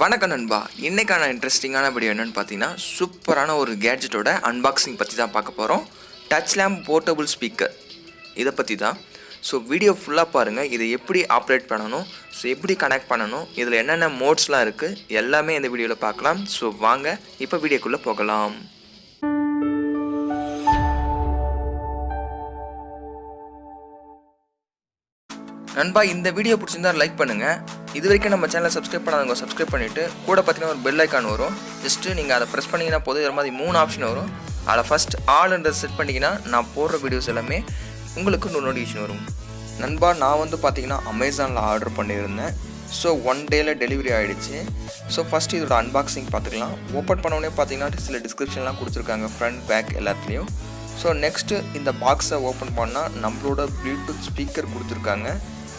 வணக்கம் நண்பா. இன்றைக்கான இன்ட்ரெஸ்டிங்கான வீடியோ என்னென்னு பார்த்தீங்கன்னா, சூப்பரான ஒரு கேட்ஜெட்டோட அன்பாக்சிங் பற்றி தான் பார்க்க போகிறோம். டச் லேம்ப் போர்ட்டபுள் ஸ்பீக்கர் இதை பற்றி தான். ஸோ வீடியோ ஃபுல்லாக பாருங்கள். இதை எப்படி ஆப்ரேட் பண்ணணும், ஸோ எப்படி கனெக்ட் பண்ணணும், இதில் என்னென்ன மோட்ஸ்லாம் இருக்குது எல்லாமே இந்த வீடியோவில் பார்க்கலாம். ஸோ வாங்க இப்போ வீடியோக்குள்ளே போகலாம். நண்பா, இந்த வீடியோ பிடிச்சிருந்தா லைக் பண்ணுங்கள். இது வரைக்கும் நம்ம சேனலை சப்ஸ்கிரைப் பண்ணாதவங்க சப்ஸ்கிரைப் பண்ணிவிட்டு கூட பார்த்தீங்கன்னா ஒரு பெல் ஐக்கான் வரும். ஜஸ்ட்டு நீங்கள் அதை ப்ரெஸ் பண்ணிங்கன்னா போதும். இது மாதிரி 3 ஆப்ஷன் வரும். அதில் ஃபஸ்ட் ஆல்ன்றதை செட் பண்ணிங்கன்னா நான் போடுற வீடியோஸ் எல்லாமே உங்களுக்கு நோட்டிஃபிகேஷன் வரும். நண்பா, நான் பார்த்தீங்கன்னா அமேசானில் ஆர்டர் பண்ணியிருந்தேன். ஸோ 1 டேயில் டெலிவரி ஆகிடுச்சு. ஸோ ஃபஸ்ட்டு இதோட அன்பாக்சிங் பார்த்துக்கலாம். ஓப்பன் பண்ணோடனே பார்த்தீங்கன்னா சில டிஸ்கிரிப்ஷன்லாம் கொடுத்துருக்காங்க, ஃப்ரண்ட் பேக் எல்லாத்துலேயும். ஸோ நெக்ஸ்ட்டு இந்த பாக்ஸை ஓப்பன் பண்ணால் நம்மளோட ப்ளூடூத் ஸ்பீக்கர் கொடுத்துருக்காங்க.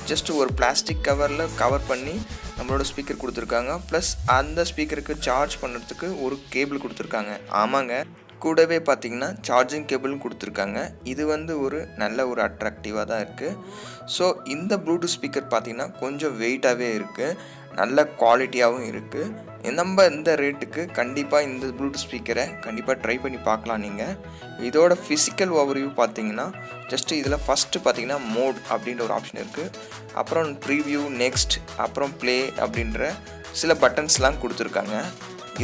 ஜஸ்ட் ஒரு பிளாஸ்டிக் கவரில் கவர் பண்ணி நம்மளோட ஸ்பீக்கர் கொடுத்துருக்காங்க. ப்ளஸ் அந்த ஸ்பீக்கருக்கு சார்ஜ் பண்ணுறதுக்கு ஒரு கேபிள் கொடுத்துருக்காங்க. ஆமாங்க, கூடவே பார்த்திங்கன்னா சார்ஜிங் கேபிளும் கொடுத்துருக்காங்க. இது ஒரு நல்ல ஒரு அட்ராக்டிவாக தான் இருக்குது. ஸோ இந்த ப்ளூடூத் ஸ்பீக்கர் பார்த்திங்கன்னா கொஞ்சம் வெயிட்டாகவே இருக்குது, நல்ல குவாலிட்டியாகவும் இருக்குது. நம்ம இந்த ரேட்டுக்கு கண்டிப்பாக இந்த ப்ளூடூத் ஸ்பீக்கரை கண்டிப்பாக ட்ரை பண்ணி பார்க்கலாம். நீங்கள் இதோட ஃபிசிக்கல் ஓவர்வியூ பார்த்தீங்கன்னா ஜஸ்ட்டு இதில் ஃபஸ்ட்டு பார்த்தீங்கன்னா மோட் அப்படின்ற ஒரு ஆப்ஷன் இருக்குது. அப்புறம் ப்ரீவியூ, நெக்ஸ்ட், அப்புறம் ப்ளே அப்படின்ற சில பட்டன்ஸ்லாம் கொடுத்துருக்காங்க.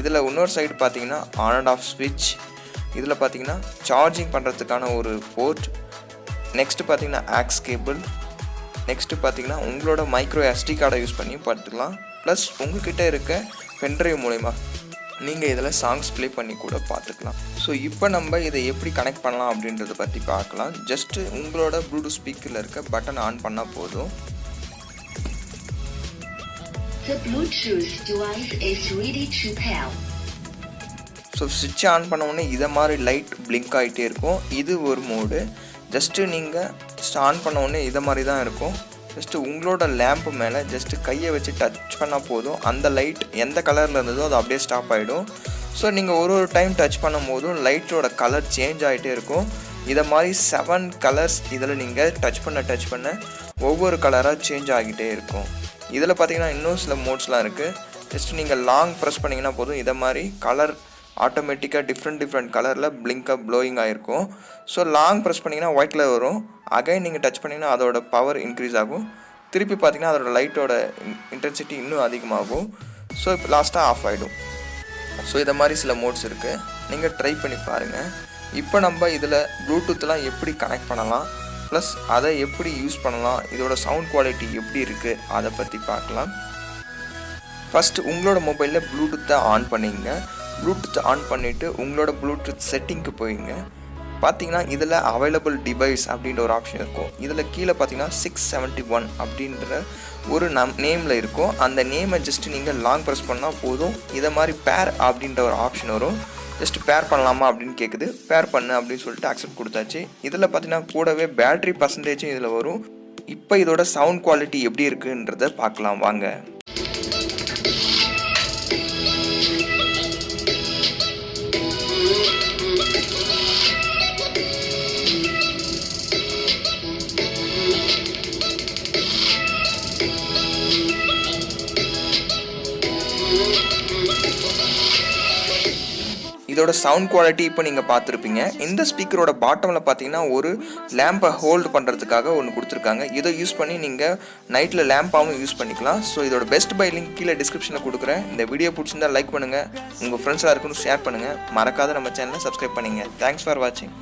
இதில் இன்னொரு சைடு பார்த்தீங்கன்னா ஆன் அண்ட் ஆஃப் ஸ்விட்ச், இதில் பார்த்தீங்கன்னா சார்ஜிங் பண்ணுறதுக்கான ஒரு போர்ட், நெக்ஸ்ட்டு பார்த்தீங்கன்னா ஆக்ஸ் கேபிள், நெக்ஸ்ட்டு பார்த்தீங்கன்னா உங்களோட மைக்ரோ SD கார்டை யூஸ் பண்ணி பார்த்துக்கலாம். ப்ளஸ் உங்கள்கிட்ட இருக்க பென்ட்ரைவ் மூலமா நீங்கள் இதில் சாங்ஸ் ப்ளே பண்ணி கூட பார்த்துக்கலாம். ஸோ இப்போ நம்ம இதை எப்படி கனெக்ட் பண்ணலாம் அப்படின்றத பற்றி பார்க்கலாம். ஜஸ்ட்டு உங்களோட ப்ளூடூத் ஸ்பீக்கரில் இருக்க பட்டன் ஆன் பண்ணால் போதும். ஸோ ஸ்விட்ச் ஆன் பண்ண உடனே இதை மாதிரி லைட் பிளிங்க் ஆகிட்டே இருக்கும். இது ஒரு மோடு. ஜஸ்ட்டு நீங்கள் ஆன் பண்ண உடனே இதை மாதிரி தான் இருக்கும். ஜஸ்ட்டு உங்களோட லேம்ப்பு மேலே ஜஸ்ட்டு கையை வச்சு டச் பண்ணால் போதும். அந்த லைட் எந்த கலரில் இருந்ததோ அது அப்படியே ஸ்டாப் ஆகிடும். ஸோ நீங்கள் ஒரு டைம் டச் பண்ணும் போதும் லைட்டோட கலர் சேஞ்ச் ஆகிட்டே இருக்கும். இதை மாதிரி 7 கலர்ஸ் இதில் நீங்கள் டச் பண்ண ஒவ்வொரு கலராக சேஞ்ச் ஆகிட்டே இருக்கும். இதில் பார்த்தீங்கன்னா இன்னும் சில மோட்ஸ்லாம் இருக்குது. ஜஸ்ட் நீங்கள் லாங் ப்ரெஸ் பண்ணிங்கன்னா போதும், இதை மாதிரி கலர் ஆட்டோமேட்டிக்காக டிஃப்ரெண்ட் கலரில் பிளிங்காக ப்ளோயிங் ஆகிருக்கும். ஸோ லாங் ப்ரெஸ் பண்ணிங்கன்னா ஒயிட் கலர் வரும். அகைன் நீங்கள் டச் பண்ணிங்கன்னா அதோட பவர் இன்க்ரீஸ் ஆகும். திருப்பி பார்த்தீங்கன்னா அதோட லைட்டோட இன்டென்சிட்டி இன்னும் அதிகமாகும். ஸோ இப்போ லாஸ்ட்டாக ஆஃப் ஆகிடும். ஸோ இதை மாதிரி சில மோட்ஸ் இருக்குது, நீங்கள் ட்ரை பண்ணி பாருங்கள். இப்போ நம்ம இதில் ப்ளூடூத்லாம் எப்படி கனெக்ட் பண்ணலாம், ப்ளஸ் அதை எப்படி யூஸ் பண்ணலாம், இதோட சவுண்ட் குவாலிட்டி எப்படி இருக்குது அதை பற்றி பார்க்கலாம். ஃபஸ்ட்டு உங்களோட மொபைலில் ப்ளூடூத்தை ஆன் பண்ணிங்க. ப்ளூடூத் ஆன் பண்ணிவிட்டு உங்களோட ப்ளூடூத் செட்டிங்க்கு போயிங்க. பார்த்தீங்கன்னா இதில் அவைலபிள் டிவைஸ் அப்படின்ற ஒரு ஆப்ஷன் இருக்கும். இதில் கீழே பார்த்தீங்கன்னா 671 அப்படின்ற ஒரு நேமில் இருக்கும். அந்த நேமை ஜஸ்ட்டு நீங்கள் லாங் ப்ரெஸ் பண்ணால் போதும். இதை மாதிரி பேர் அப்படின்ற ஒரு ஆப்ஷன் வரும். ஜஸ்ட்டு பேர் பண்ணலாமா அப்படின்னு கேட்குது. பேர் பண்ணு அப்படின்னு சொல்லிட்டு அக்செப்ட் கொடுத்தாச்சு. இதில் பார்த்தீங்கன்னா கூடவே பேட்ரி பர்சன்டேஜும் இதில் வரும். இப்போ இதோட சவுண்ட் குவாலிட்டி எப்படி இருக்குன்றதை பார்க்கலாம் வாங்க. இதோட சவுண்ட் குவாலிட்டி இப்போ நீங்கள் பார்த்துருப்பீங்க. இந்த ஸ்பீக்கரோட பாட்டமில் பார்த்தீங்கன்னா ஒரு லேம்பை ஹோல்டு பண்ணுறதுக்காக ஒன்று கொடுத்துருக்காங்க. இதை யூஸ் பண்ணி நீங்கள் நைட்டில் லேம்பாகவும் யூஸ் பண்ணிக்கலாம். ஸோ இதோட பெஸ்ட் பை லிங்க் கீழே டிஸ்கிரிப்ஷனில் கொடுக்குறேன். இந்த வீடியோ பிடிச்சிருந்தா லைக் பண்ணுங்கள், உங்கள் ஃப்ரெண்ட்ஸ் எல்லாருக்கும் ஷேர் பண்ணுங்கள். மறக்காத நம்ம சேனலை சப்ஸ்கிரைப் பண்ணுங்கள். தேங்க்ஸ் ஃபார் வாட்சிங்.